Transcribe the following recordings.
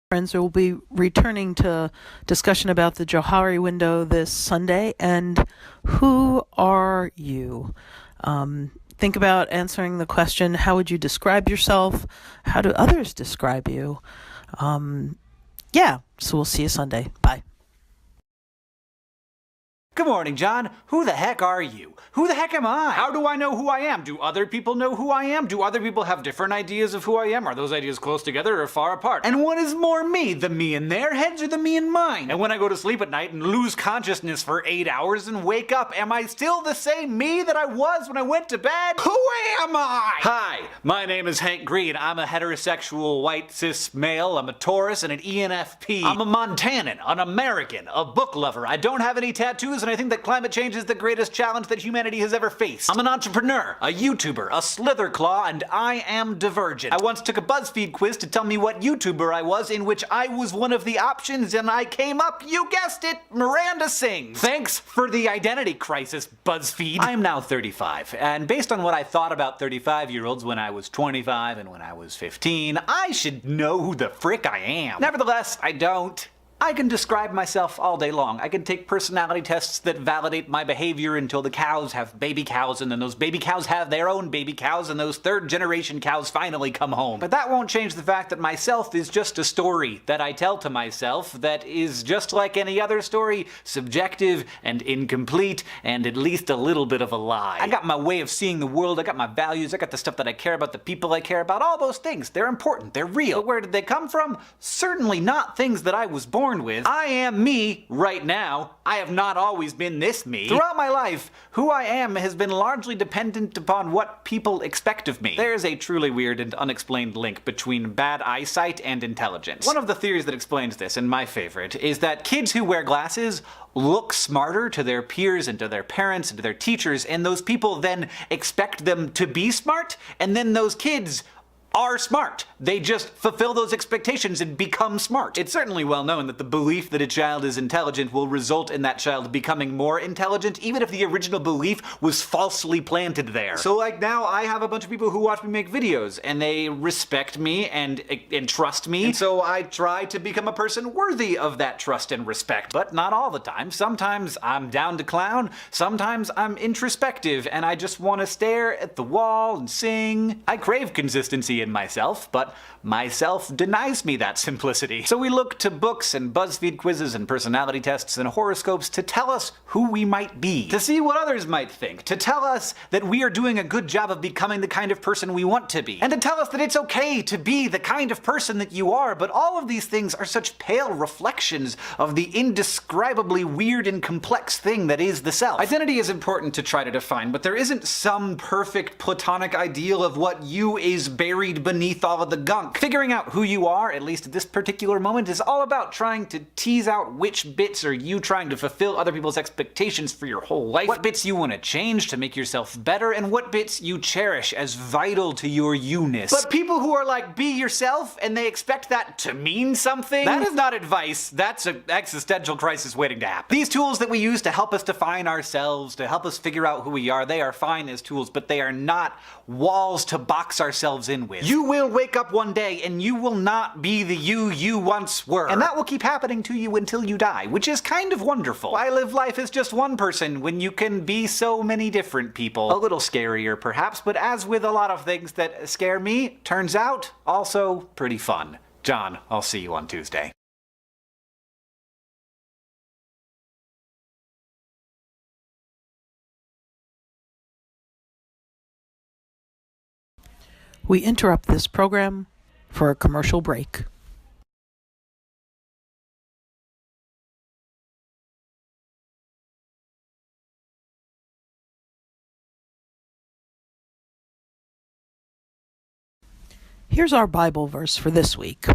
Friends will be returning to discussion about the Johari window this Sunday. And who are you? Think about answering the question, how would you describe yourself? How do others describe you? So we'll see you Sunday. Bye. Good morning, John. Who the heck are you? Who the heck am I? How do I know who I am? Do other people know who I am? Do other people have different ideas of who I am? Are those ideas close together or far apart? And what is more me, the me in their heads or the me in mine? And when I go to sleep at night and lose consciousness for 8 hours and wake up, am I still the same me that I was when I went to bed? Who am I? Hi, my name is Hank Green. I'm a heterosexual white cis male. I'm a Taurus and an ENFP. I'm a Montanan, an American, a book lover. I don't have any tattoos, and I think that climate change is the greatest challenge that humanity has ever faced. I'm an entrepreneur, a YouTuber, a slitherclaw, and I am divergent. I once took a BuzzFeed quiz to tell me what YouTuber I was, in which I was one of the options, and I came up, you guessed it, Miranda Sings. Thanks for the identity crisis, BuzzFeed. I am now 35, and based on what I thought about 35-year-olds when I was 25 and when I was 15, I should know who the frick I am. Nevertheless, I don't. I can describe myself all day long. I can take personality tests that validate my behavior until the cows have baby cows, and then those baby cows have their own baby cows, and those third-generation cows finally come home. But that won't change the fact that myself is just a story that I tell to myself that is just like any other story, subjective and incomplete, and at least a little bit of a lie. I got my way of seeing the world, I got my values, I got the stuff that I care about, the people I care about, all those things. They're important, they're real. But where did they come from? Certainly not things that I was born with. I am me right now. I have not always been this me. Throughout my life, who I am has been largely dependent upon what people expect of me. There is a truly weird and unexplained link between bad eyesight and intelligence. One of the theories that explains this, and my favorite, is that kids who wear glasses look smarter to their peers and to their parents and to their teachers, and those people then expect them to be smart, and then those kids are smart. They just fulfill those expectations and become smart. It's certainly well known that the belief that a child is intelligent will result in that child becoming more intelligent, even if the original belief was falsely planted there. So like now I have a bunch of people who watch me make videos, and they respect me and trust me, and so I try to become a person worthy of that trust and respect. But not all the time. Sometimes I'm down to clown, sometimes I'm introspective, and I just want to stare at the wall and sing. I crave consistency in myself, but myself denies me that simplicity. So we look to books and BuzzFeed quizzes and personality tests and horoscopes to tell us who we might be, to see what others might think, to tell us that we are doing a good job of becoming the kind of person we want to be, and to tell us that it's okay to be the kind of person that you are. But all of these things are such pale reflections of the indescribably weird and complex thing that is the self. Identity is important to try to define, but there isn't some perfect platonic ideal of what you is buried beneath all of the gunk. Figuring out who you are, at least at this particular moment, is all about trying to tease out which bits are you trying to fulfill other people's expectations for your whole life, what bits you want to change to make yourself better, and what bits you cherish as vital to your you-ness. But people who are like, be yourself, and they expect that to mean something, that is not advice, that's an existential crisis waiting to happen. These tools that we use to help us define ourselves, to help us figure out who we are, they are fine as tools, but they are not walls to box ourselves in with. You will wake up one day and you will not be the you once were. And that will keep happening to you until you die, which is kind of wonderful. Why live life as just one person when you can be so many different people? A little scarier perhaps, but as with a lot of things that scare me, turns out also pretty fun. John, I'll see you on Tuesday. We interrupt this program for a commercial break. Here's our Bible verse for this week.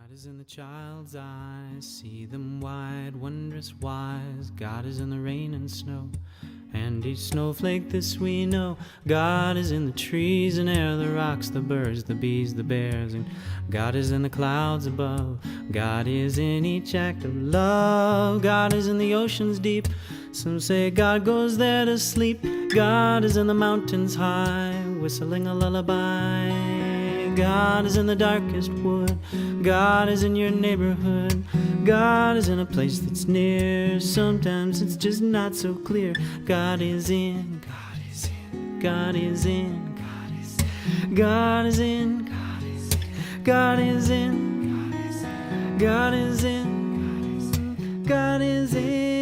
God is in the child's eyes, see them wide, wondrous wise. God is in the rain and snow, And each snowflake, this we know, God is in the trees and air, the rocks, the birds, the bees, the bears, and God is in the clouds above. God is in each act of love. God is in the oceans deep. Some say God goes there to sleep. God is in the mountains high, whistling a lullaby. God is in the darkest wood. God is in your neighborhood. God is in a place that's near. Sometimes it's just not so clear. God is in, God is in, God is in, God is in, God is in, God is in, God is in, God is in, God is in.